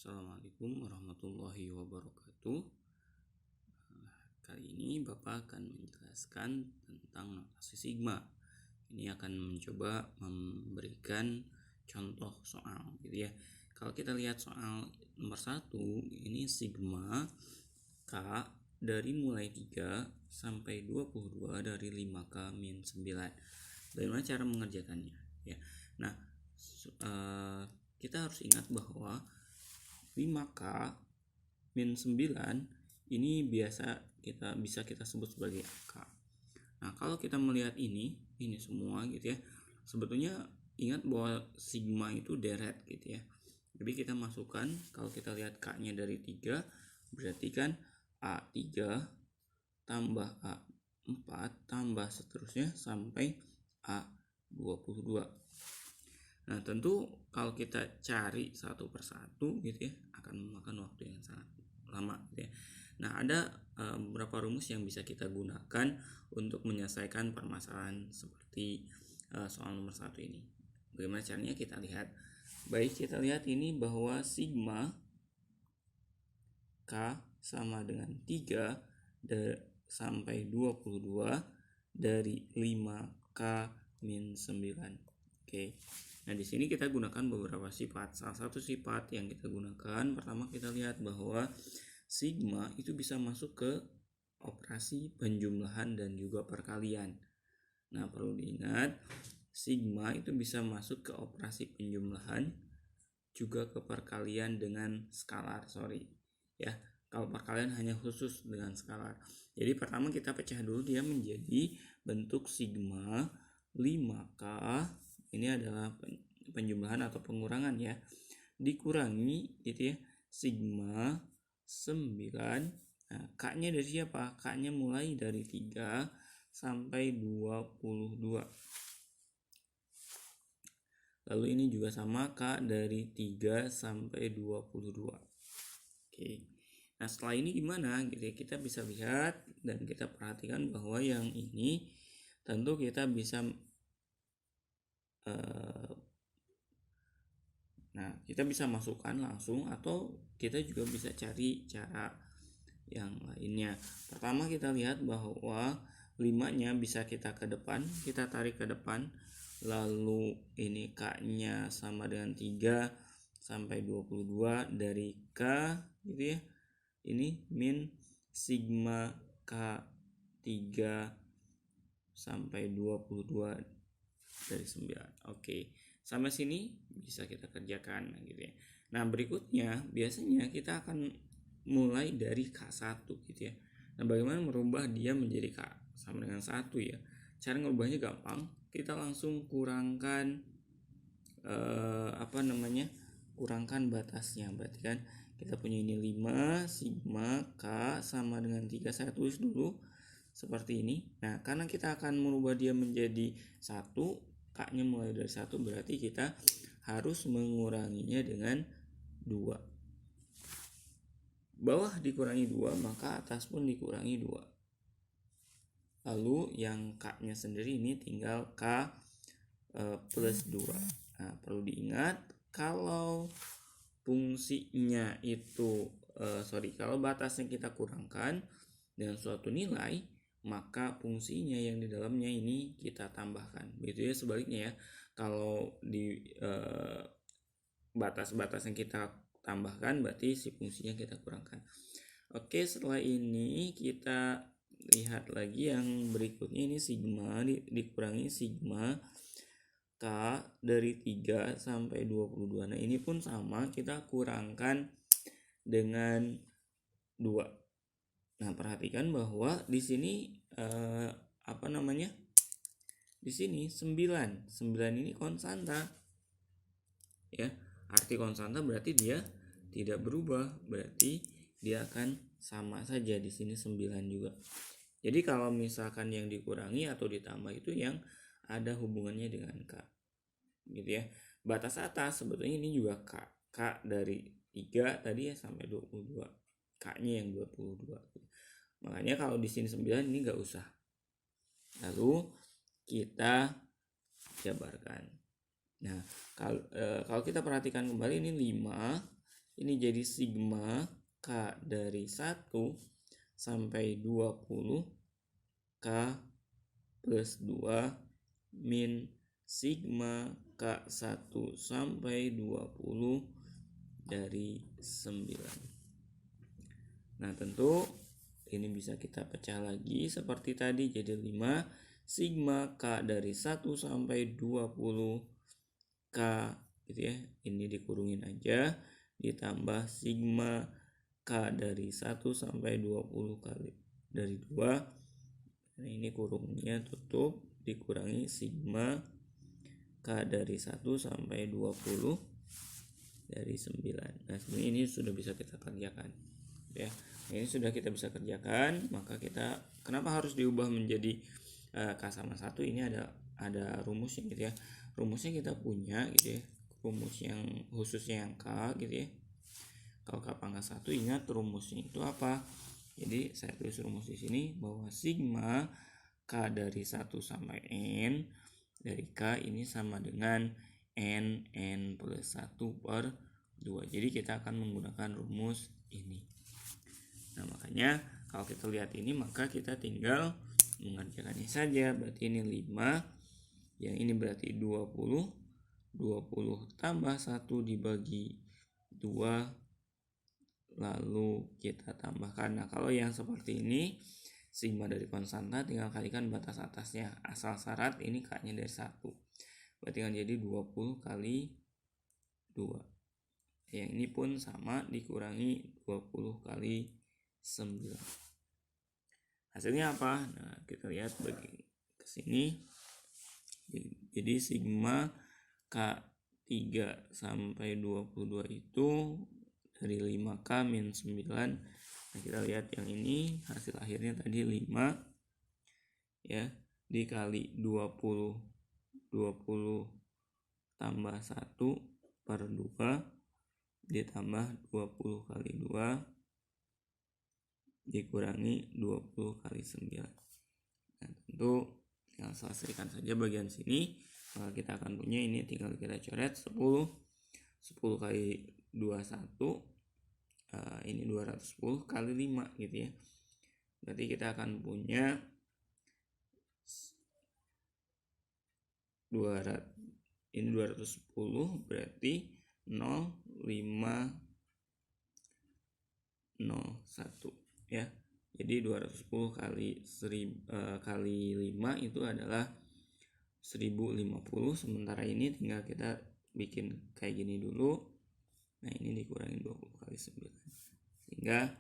Assalamualaikum warahmatullahi wabarakatuh. Kali ini Bapak akan menjelaskan tentang notasi sigma. Ini akan mencoba memberikan contoh soal gitu ya. Kalau kita lihat soal nomor 1, ini sigma K dari mulai 3 sampai 22 dari 5K min 9. Bagaimana cara mengerjakannya ya. Nah, kita harus ingat bahwa 5K min 9 ini bisa kita sebut sebagai angka. Nah, kalau kita melihat ini semua gitu ya. Sebetulnya ingat bahwa sigma itu deret gitu ya. Jadi kita masukkan, kalau kita lihat K-nya dari 3, berarti kan A3 tambah A4 tambah seterusnya sampai A22. Nah, tentu kalau kita cari satu persatu gitu ya, akan memakan waktu yang sangat lama gitu ya. Nah, ada beberapa rumus yang bisa kita gunakan untuk menyelesaikan permasalahan seperti soal nomor 1 ini. Bagaimana caranya kita lihat. Baik, kita lihat ini bahwa sigma K sama dengan 3 sampai 22 dari 5K min 9. Oke. Nah, di sini kita gunakan beberapa sifat. Salah satu sifat yang kita gunakan, pertama kita lihat bahwa sigma itu bisa masuk ke operasi penjumlahan dan juga perkalian. Nah, perlu diingat, sigma itu bisa masuk ke operasi penjumlahan juga ke perkalian dengan skalar, ya. Kalau perkalian hanya khusus dengan skalar. Jadi pertama kita pecah dulu dia menjadi bentuk sigma 5K. Ini adalah penjumlahan atau pengurangan ya. Dikurangi gitu ya. Sigma 9. Nah, K-nya dari siapa? K-nya mulai dari 3 sampai 22. Lalu ini juga sama, K dari 3 sampai 22. Oke. Nah, setelah ini gimana gitu ya? Kita bisa lihat dan kita perhatikan bahwa yang ini tentu kita bisa kita bisa masukkan langsung atau kita juga bisa cari cara yang lainnya. Pertama kita lihat bahwa 5-nya bisa kita ke depan, kita tarik ke depan. Lalu ini K-nya sama dengan 3 sampai 22 dari K gitu ya. Ini min sigma K 3 sampai 22 dari 9. Oke. Sampai sini bisa kita kerjakan gitu ya. Nah, berikutnya biasanya kita akan mulai dari K1 gitu ya. Nah, bagaimana merubah dia menjadi K sama dengan 1 ya. Cara merubahnya gampang. Kita langsung kurangkan kurangkan batasnya. Berarti kan kita punya ini 5 sigma K sama dengan 3. Saya tulis dulu seperti ini. Nah, karena kita akan merubah dia menjadi 1, K-nya mulai dari 1, berarti kita harus menguranginya dengan 2. Bawah dikurangi 2, maka atas pun dikurangi 2. Lalu yang K-nya sendiri ini tinggal K plus 2. Nah, perlu diingat kalau fungsinya itu kalau batasnya kita kurangkan dengan suatu nilai, maka fungsinya yang di dalamnya ini kita tambahkan. Begitu ya sebaliknya ya. Kalau di batas-batas yang kita tambahkan, berarti si fungsinya kita kurangkan. Oke, setelah ini kita lihat lagi yang berikutnya. Ini sigma dikurangi sigma K dari 3 sampai 22. Nah, ini pun sama, kita kurangkan dengan 2. Nah, perhatikan bahwa di sini di sini 9 ini konstanta. Ya, arti konstanta berarti dia tidak berubah, berarti dia akan sama saja di sini 9 juga. Jadi kalau misalkan yang dikurangi atau ditambah itu yang ada hubungannya dengan K. Gitu ya. Batas atas sebetulnya ini juga K. K dari 3 tadi ya sampai 22. K-nya yang 22. Makanya kalau di sini 9 ini enggak usah. Lalu kita jabarkan. Nah, kalau kita perhatikan kembali ini 5 ini jadi sigma K dari 1 sampai 20 K plus 2 min sigma K1 sampai 20 dari 9. Nah, tentu ini bisa kita pecah lagi seperti tadi jadi 5 sigma K dari 1 sampai 20 K gitu ya. Ini dikurungin aja ditambah sigma K dari 1 sampai 20 kali dari 2. Nah, ini kurungnya tutup dikurangi sigma K dari 1 sampai 20 dari 9. Nah, sebenarnya ini sudah bisa kita kerjakan ya. Nah, ini sudah kita bisa kerjakan, maka kita kenapa harus diubah menjadi K sama 1? Ini ada rumusnya gitu ya. Rumusnya kita punya gitu ya. Rumus yang khususnya yang K gitu ya. Kalau K pangkat 1, ingat rumusnya itu apa? Jadi saya tulis rumus di sini bahwa sigma K dari 1 sampai N dari K ini sama dengan N plus 1 per 2. Jadi kita akan menggunakan rumus ini. Nah, makanya kalau kita lihat ini maka kita tinggal mengerjakannya saja. Berarti ini 5. Yang ini berarti 20. 20 tambah 1 dibagi 2. Lalu kita tambahkan. Nah, kalau yang seperti ini sigma dari konstanta tinggal kalikan batas atasnya. Asal syarat ini K-nya dari 1. Berarti kan jadi 20 kali 2. Yang ini pun sama dikurangi 20 kali 9. Hasilnya apa? Nah, kita lihat bagi ke sini. Jadi sigma K3 sampai 22 itu dari 5K min 9. Nah, kita lihat yang ini hasil akhirnya tadi 5 ya dikali 20 tambah 1 per 2 ditambah 20 kali 2 dikurangi 20 kali 9. Nah, tentu tinggal selesaikan saja bagian sini. Maka kita akan punya ini tinggal kita coret 10 kali 21. Ini 210 kali 5 gitu ya. Berarti kita akan punya 200, ini 210 berarti 0,501 ya. Jadi 210 kali 5 itu adalah 1050. Sementara ini tinggal kita bikin kayak gini dulu. Nah, ini dikurangin 20 kali 9 sehingga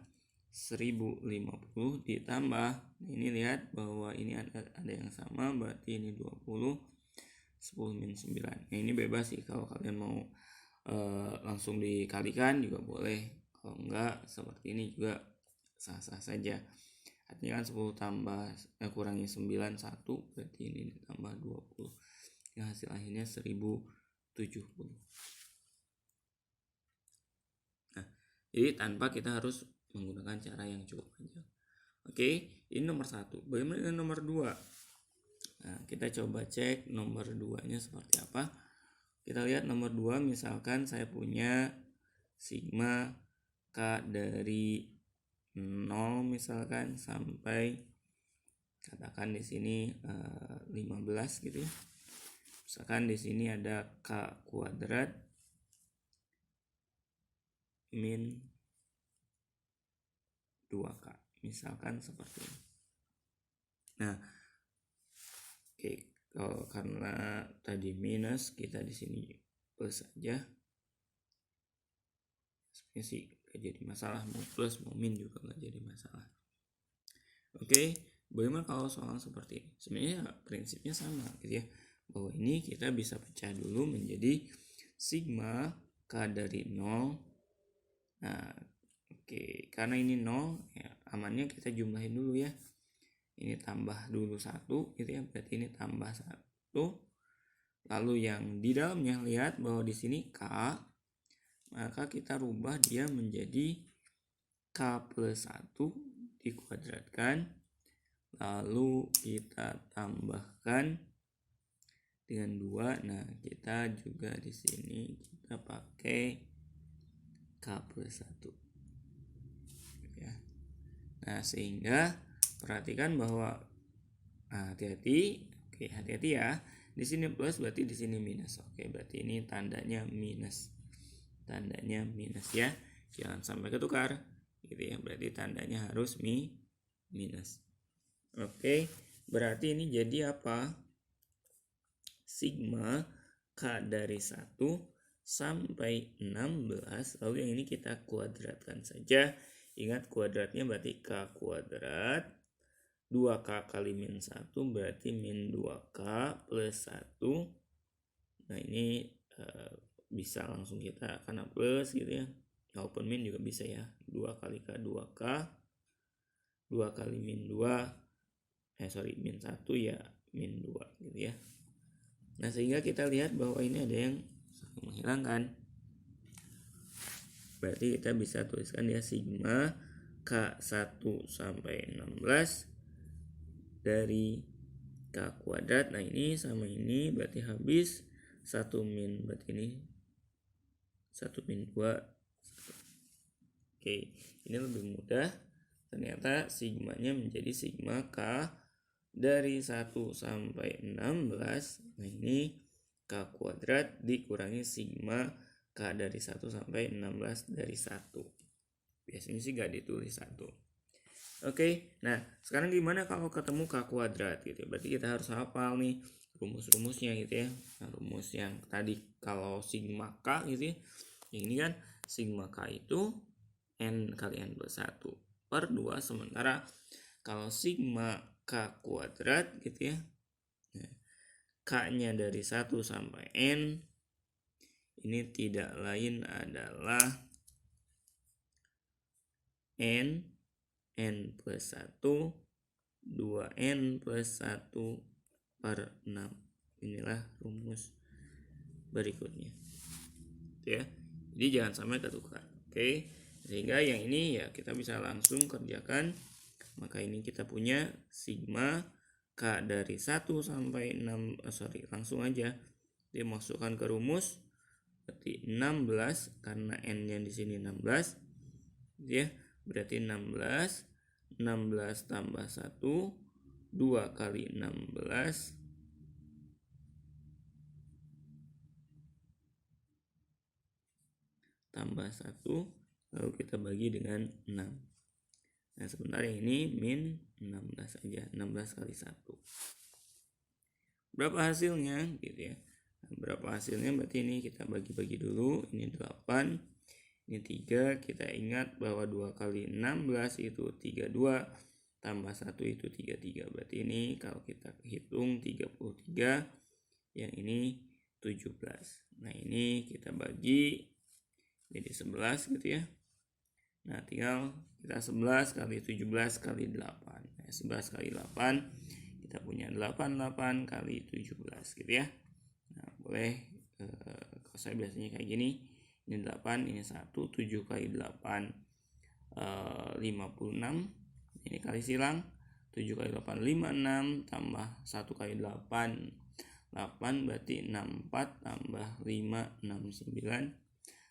1050 ditambah, ini lihat bahwa ini ada yang sama, berarti ini 20, 10 min 9. Nah, ini bebas sih, kalau kalian mau langsung dikalikan juga boleh, kalau enggak seperti ini juga sah-sah saja. Artinya kan 10 tambah kurangi 9 1, berarti ini ditambah 20. Yang hasil akhirnya 1070. Nah, jadi tanpa kita harus menggunakan cara yang cukup panjang. Oke, ini nomor 1. Bagaimana dengan nomor 2? Nah, kita coba cek nomor 2-nya seperti apa. Kita lihat nomor 2, misalkan saya punya sigma K dari 0 misalkan sampai katakan di sini 15 gitu ya. Misalkan di sini ada K kuadrat min 2K, misalkan seperti ini. Nah, oke, kalau karena tadi minus, kita di sini plus aja. Sebenarnya sih gak jadi masalah, mau plus mau min juga gak jadi masalah. Oke, bagaimana kalau soal seperti ini? Sebenarnya prinsipnya sama gitu ya, bahwa ini kita bisa pecah dulu menjadi sigma K dari 0. Nah, oke, karena ini 0 ya, amannya kita jumlahin dulu ya. Ini tambah dulu 1 gitu ya, berarti ini tambah 1. Lalu yang di dalamnya lihat bahwa di sini K, maka kita rubah dia menjadi K plus 1 dikuadratkan. Lalu kita tambahkan dengan 2. Nah, kita juga di sini kita pakai K plus 1 ya. Nah, sehingga perhatikan bahwa hati-hati ya. Di sini plus berarti di sini minus. Oke, berarti ini tandanya minus. Tandanya minus ya. Jangan sampai ketukar gitu ya. Berarti tandanya harus minus. Oke, berarti ini jadi apa? Sigma K dari 1 sampai 16. Lalu yang ini kita kuadratkan saja. Ingat kuadratnya berarti K kuadrat. 2K kali min 1 berarti min 2K plus 1. Nah, ini bisa langsung kita karena plus gitu ya. Walaupun min juga bisa ya. 2 kali K 2K. 2 kali min 2. Min 1 ya min 2 gitu ya. Nah, sehingga kita lihat bahwa ini ada yang menghilangkan. Berarti kita bisa tuliskan ya sigma K1 sampai 16 dari K kuadrat. Nah, ini sama ini berarti habis 1 min, berarti ini 1 min 2. Oke, ini lebih mudah. Ternyata sigmanya menjadi sigma K dari 1 sampai 16. Nah, ini K kuadrat dikurangi sigma K dari 1 sampai 16 dari 1. Biasanya sih gak ditulis 1. Oke, nah sekarang gimana kalau ketemu K kuadrat gitu ya? Berarti kita harus hafal nih rumus-rumusnya gitu ya. Nah, rumus yang tadi kalau sigma K gitu ya. Yang ini kan sigma K itu N kali N plus 1 per 2. Sementara kalau sigma K kuadrat gitu ya. Nah, K-nya dari 1 sampai N ini tidak lain adalah N plus 1 2N plus 1 per 6. Inilah rumus berikutnya ya. Jadi jangan sampai ketukar. Oke, sehingga yang ini ya kita bisa langsung kerjakan. Maka ini kita punya sigma K dari 1 sampai 6. Langsung aja dimasukkan ke rumus. Berarti 16 karena N-nya di sini 16 ya. Berarti 16 tambah 1 2 kali 16 tambah 1 lalu kita bagi dengan 6. Nah, sebentar ini min 16 aja. 16 kali 1. Berapa hasilnya gitu ya. Nah, berapa hasilnya berarti ini kita bagi-bagi dulu. Ini 8. Ini 3, kita ingat bahwa 2 kali 16 itu 32, tambah 1 itu 33. Berarti ini kalau kita hitung 33, yang ini 17. Nah, ini kita bagi jadi 11 gitu ya. Nah, tinggal kita 11 kali 17 kali 8. Nah, 11 kali 8, kita punya 88 kali 17 gitu ya. Nah, boleh kalau saya biasanya kayak gini. Ini 8, ini 1, 7 kali 8 56. Ini kali silang. 7 kali 8 56 tambah 1 kali 8 8 berarti 64 tambah 5 69.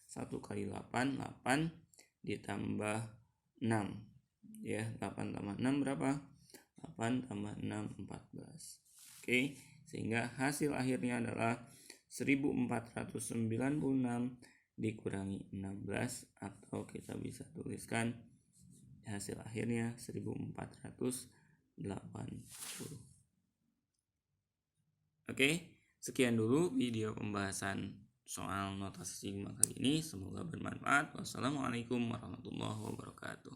1 kali 8 8 ditambah 6 ya. 8 tambah 6 berapa? 8 tambah 6 14. Oke, sehingga hasil akhirnya adalah 1496 dikurangi 16, atau kita bisa tuliskan hasil akhirnya 1480. Oke, sekian dulu video pembahasan soal notasi sigma kali ini. Semoga bermanfaat. Wassalamualaikum warahmatullahi wabarakatuh.